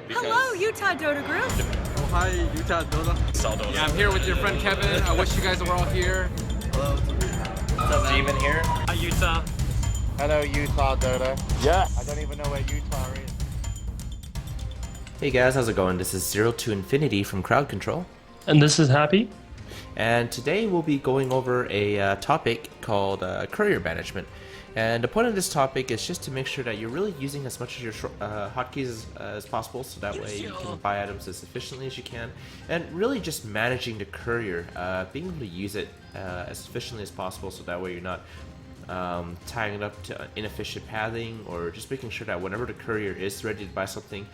Hello, Utah Dota Group. Oh, hi, Utah Dota. Dota. Yeah, I'm here with your friend Kevin. I wish you guys were all here. Hello. What's up, Demon here? Hi, Utah. Hello, Utah Dota. Yes. I don't even know where Utah is. Hey guys, how's it going? This is Zero2Infinity from Crowd Control. And this is Happy. And today we'll be going over a topic called Courier Management. And the point of this topic is just to make sure that you're really using as much of your hotkeys as possible, so that way you can buy items as efficiently as you can. And really just managing the courier, being able to use it as efficiently as possible, so that way you're not tying it up to inefficient pathing, or just making sure that whenever the courier is ready to buy something,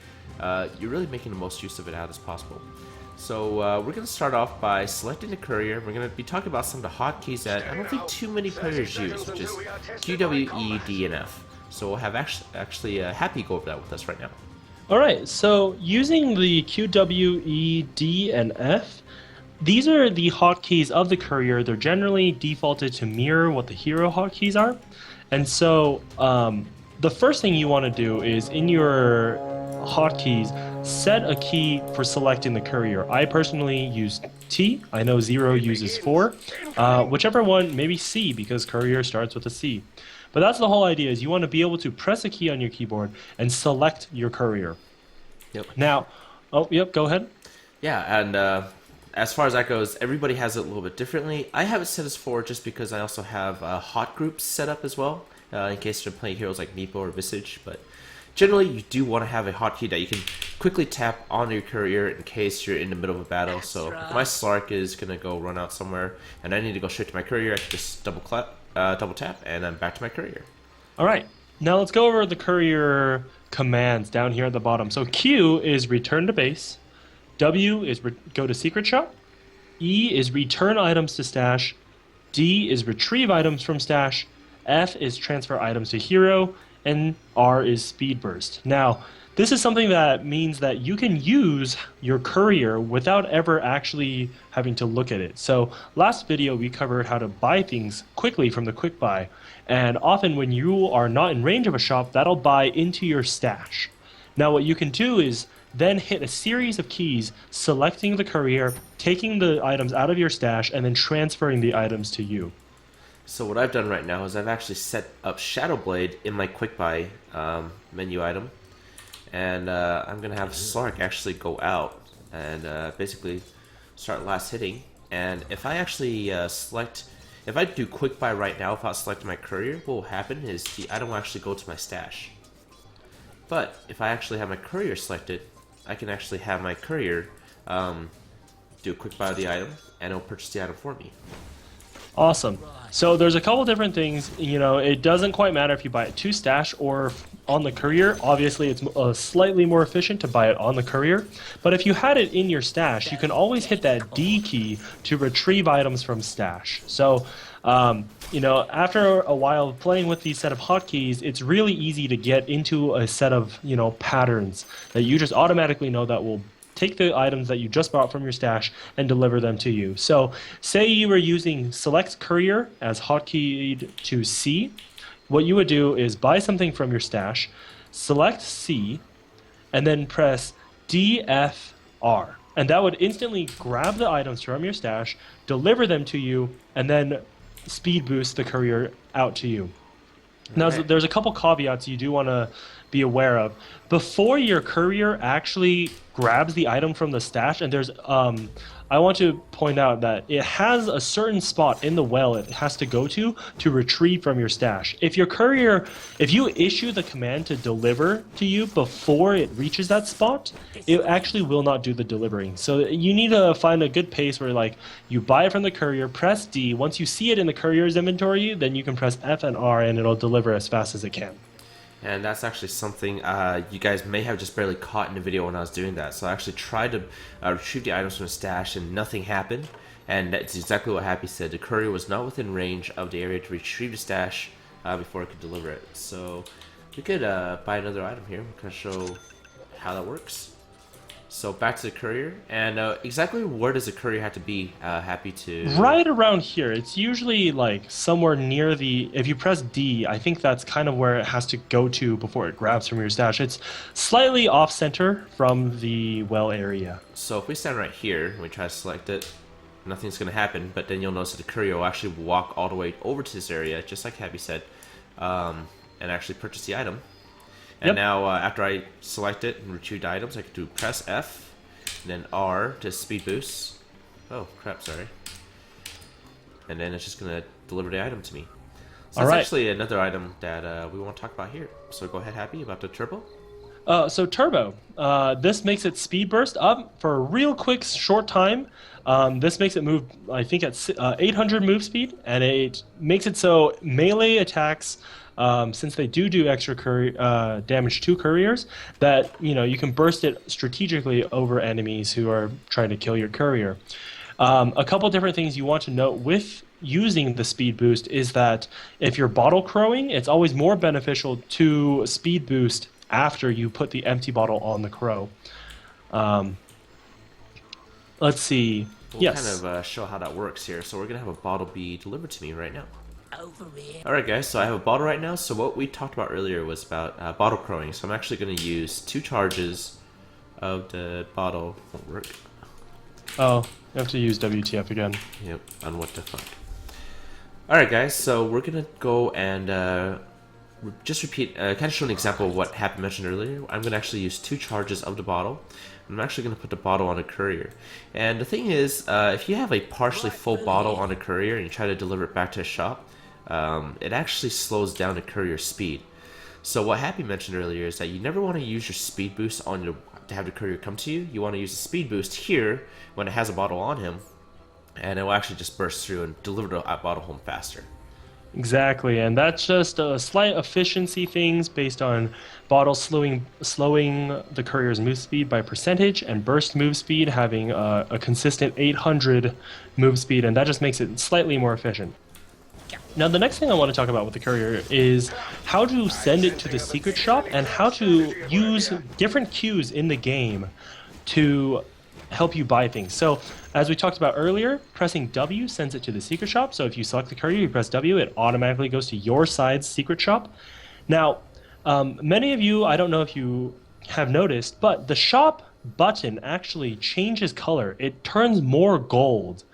you're really making the most use of it out as possible. So we're going to start off by selecting the courier. We're going to be talking about some of the hotkeys that I don't think too many players use, which is Q, W, E, D, and F. So we'll have actually Happy go over that with us right now. Alright, so using the Q, W, E, D, and F, these are the hotkeys of the courier. They're generally defaulted to mirror what the hero hotkeys are. And so the first thing you want to do is in your hotkeys, set a key for selecting the courier. I personally use T. I know Zero uses 4. Whichever one, maybe C, because courier starts with a C. But that's the whole idea, is you want to be able to press a key on your keyboard and select your courier. Yep. Now, go ahead. Yeah, and as far as that goes, everybody has it a little bit differently. I have it set as 4 just because I also have hot groups set up as well, in case you're playing heroes like Meepo or Visage, but generally, you do want to have a hotkey that you can quickly tap on your courier in case you're in the middle of a battle. So if my Slark is going to go run out somewhere and I need to go straight to my courier, I can just double tap, and I'm back to my courier. All right, now let's go over the courier commands down here at the bottom. So Q is return to base, W is go to secret shop, E is return items to stash, D is retrieve items from stash, F is transfer items to hero, and R is speed burst. Now, this is something that means that you can use your courier without ever actually having to look at it. So last video we covered how to buy things quickly from the quick buy, and often when you are not in range of a shop, that'll buy into your stash. Now what you can do is then hit a series of keys, selecting the courier, taking the items out of your stash, and then transferring the items to you. So what I've done right now is I've actually set up Shadow Blade in my quick buy menu item, and I'm gonna have Slark actually go out and basically start last hitting. And if I actually if I do quick buy right now without selecting my courier, what will happen is the item will actually go to my stash. But if I actually have my courier selected, I can actually have my courier do a quick buy of the item, and it'll purchase the item for me. Awesome. So there's a couple different things. You know, it doesn't quite matter if you buy it to stash or on the courier. Obviously, it's slightly more efficient to buy it on the courier. But if you had it in your stash, you can always hit that D key to retrieve items from stash. So, you know, after a while of playing with these set of hotkeys, it's really easy to get into a set of, you know, patterns that you just automatically know that will take the items that you just bought from your stash and deliver them to you. So say you were using select courier as hotkeyed to C. What you would do is buy something from your stash, select C, and then press DFR. And that would instantly grab the items from your stash, deliver them to you, and then speed boost the courier out to you. Now, there's a couple caveats you do want to be aware of. Before your courier actually grabs the item from the stash, and there's I want to point out that it has a certain spot in the well it has to go to retrieve from your stash. If your courier, if you issue the command to deliver to you before it reaches that spot, it actually will not do the delivering. So you need to find a good pace where, like, you buy it from the courier, press D. Once you see it in the courier's inventory, then you can press F and R, and it'll deliver as fast as it can. And that's actually something you guys may have just barely caught in the video when I was doing that. So I actually tried to retrieve the items from the stash, and nothing happened. And that's exactly what Happy said. The courier was not within range of the area to retrieve the stash before it could deliver it. So we could buy another item here. I'm going to show how that works. So back to the courier, and exactly where does the courier have to be happy to? Right around here. It's usually like somewhere near the. If you press D, I think that's kind of where it has to go to before it grabs from your stash. It's slightly off center from the well area. So if we stand right here and we try to select it, nothing's going to happen. But then you'll notice that the courier will actually walk all the way over to this area, just like Happy said, and actually purchase the item. And now, after I select it and retrieve the items, I can do press F, and then R to speed boost. Oh, crap, sorry. And then it's just going to deliver the item to me. So that's actually another item that we want to talk about here. So go ahead, Happy, about the turbo. So turbo, this makes it speed burst up for a real quick, short time. This makes it move, I think, at 800 move speed, and it makes it so melee attacks, since they do extra damage to couriers, that you can burst it strategically over enemies who are trying to kill your courier. A couple different things you want to note with using the speed boost is that if you're bottle crowing, it's always more beneficial to speed boost after you put the empty bottle on the crow. Let's see. We'll kind of show how that works here. So we're going to have a bottle be delivered to me right now. Alright guys, so I have a bottle right now. So what we talked about earlier was about bottle crowing. So I'm actually going to use 2 charges of the bottle. Won't work. Oh, you have to use WTF again. Yep, on what the fuck. Alright guys, so we're going to go and just repeat, kind of show an example of what Happy mentioned earlier. I'm going to actually use 2 charges of the bottle. I'm actually going to put the bottle on a courier. And the thing is, if you have a partially full bottle on a courier and you try to deliver it back to a shop, it actually slows down the courier's speed. So what Happy mentioned earlier is that you never want to use your speed boost to have the courier come to you. You want to use the speed boost here when it has a bottle on him, and it will actually just burst through and deliver the bottle home faster. Exactly, and that's just a slight efficiency things based on bottle slowing the courier's move speed by percentage, and burst move speed having a consistent 800 move speed, and that just makes it slightly more efficient. Now the next thing I want to talk about with the courier is how to send it to the secret shop and how to use different cues in the game to help you buy things. So as we talked about earlier, pressing W sends it to the secret shop. So if you select the courier, you press W, it automatically goes to your side's secret shop. Now, many of you, I don't know if you have noticed, but the shop button actually changes color. It turns more gold.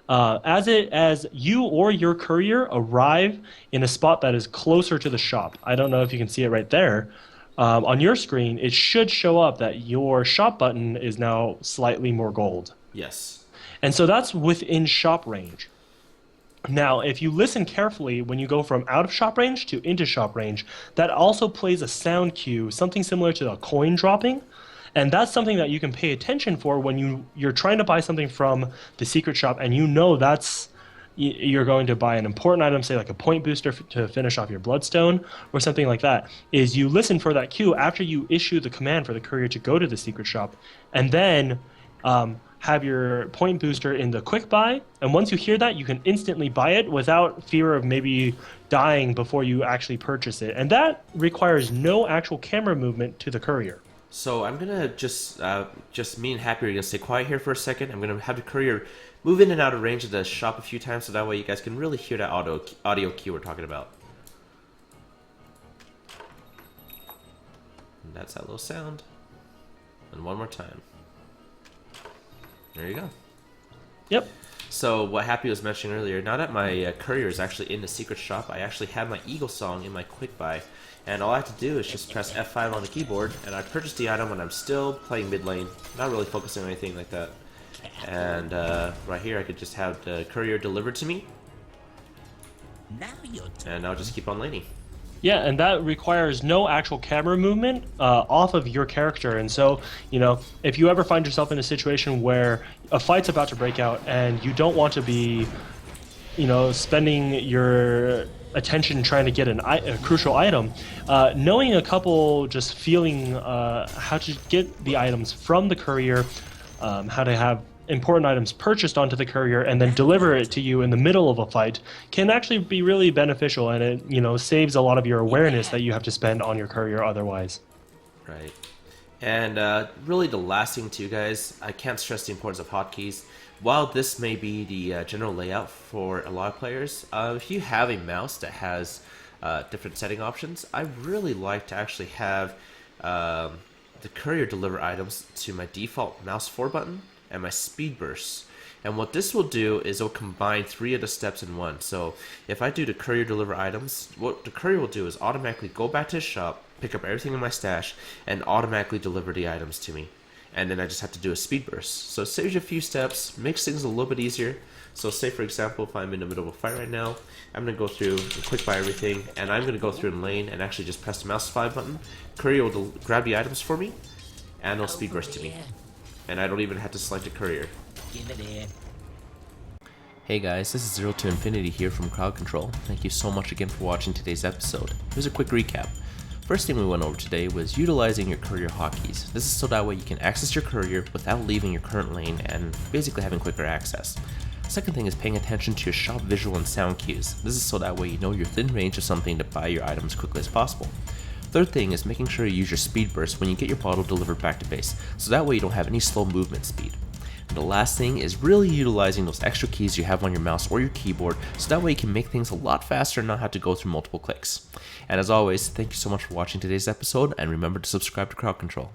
As you or your courier arrive in a spot that is closer to the shop. I don't know if you can see it right there. On your screen, it should show up that your shop button is now slightly more gold. Yes. And so that's within shop range. Now, if you listen carefully, when you go from out of shop range to into shop range, that also plays a sound cue, something similar to a coin dropping. And that's something that you can pay attention for when you're trying to buy something from the secret shop, and you're going to buy an important item, say like a point booster to finish off your bloodstone or something like that, is you listen for that cue after you issue the command for the courier to go to the secret shop, and then have your point booster in the quick buy, and once you hear that, you can instantly buy it without fear of maybe dying before you actually purchase it. And that requires no actual camera movement to the courier. So I'm gonna just me and Happy are gonna stay quiet here for a second. I'm gonna have the courier move in and out of range of the shop a few times, so that way you guys can really hear that audio cue we're talking about. And that's that little sound. And one more time. There you go. Yep. So what Happy was mentioning earlier, now that my courier is actually in the secret shop, I actually have my Eagle Song in my quick buy. And all I have to do is just press F5 on the keyboard, and I purchase the item when I'm still playing mid lane, not really focusing on anything like that. And right here I could just have the courier delivered to me, and I'll just keep on laning. Yeah, and that requires no actual camera movement off of your character. And so, if you ever find yourself in a situation where a fight's about to break out and you don't want to be, spending your attention trying to get a crucial item, knowing a couple, just feeling how to get the items from the courier, how to have important items purchased onto the courier and then deliver it to you in the middle of a fight can actually be really beneficial, and it saves a lot of your awareness that you have to spend on your courier otherwise. Right. And really the last thing too, guys, I can't stress the importance of hotkeys. While this may be the general layout for a lot of players, if you have a mouse that has different setting options, I really like to actually have the courier deliver items to my default mouse 4 button and my speed bursts. And what this will do is it'll combine 3 of the steps in one. So if I do the courier deliver items, what the courier will do is automatically go back to his shop, pick up everything in my stash, and automatically deliver the items to me. And then I just have to do a speed burst. So it saves you a few steps, makes things a little bit easier. So say for example, if I'm in the middle of a fight right now, I'm going to go through and quick buy everything, and I'm going to go through in lane and actually just press the mouse 5 button. Courier will grab the items for me, and it'll speed burst to me. And I don't even have to select a courier. Hey guys, this is Zero2Infinity here from Crowd Control. Thank you so much again for watching today's episode. Here's a quick recap. First thing we went over today was utilizing your courier hotkeys. This is so that way you can access your courier without leaving your current lane and basically having quicker access. Second thing is paying attention to your shop visual and sound cues. This is so that way you know you're within range of something to buy your items as quickly as possible. Third thing is making sure you use your speed burst when you get your bottle delivered back to base, so that way you don't have any slow movement speed. And the last thing is really utilizing those extra keys you have on your mouse or your keyboard, so that way you can make things a lot faster and not have to go through multiple clicks. And as always, thank you so much for watching today's episode, and remember to subscribe to Crowd Control.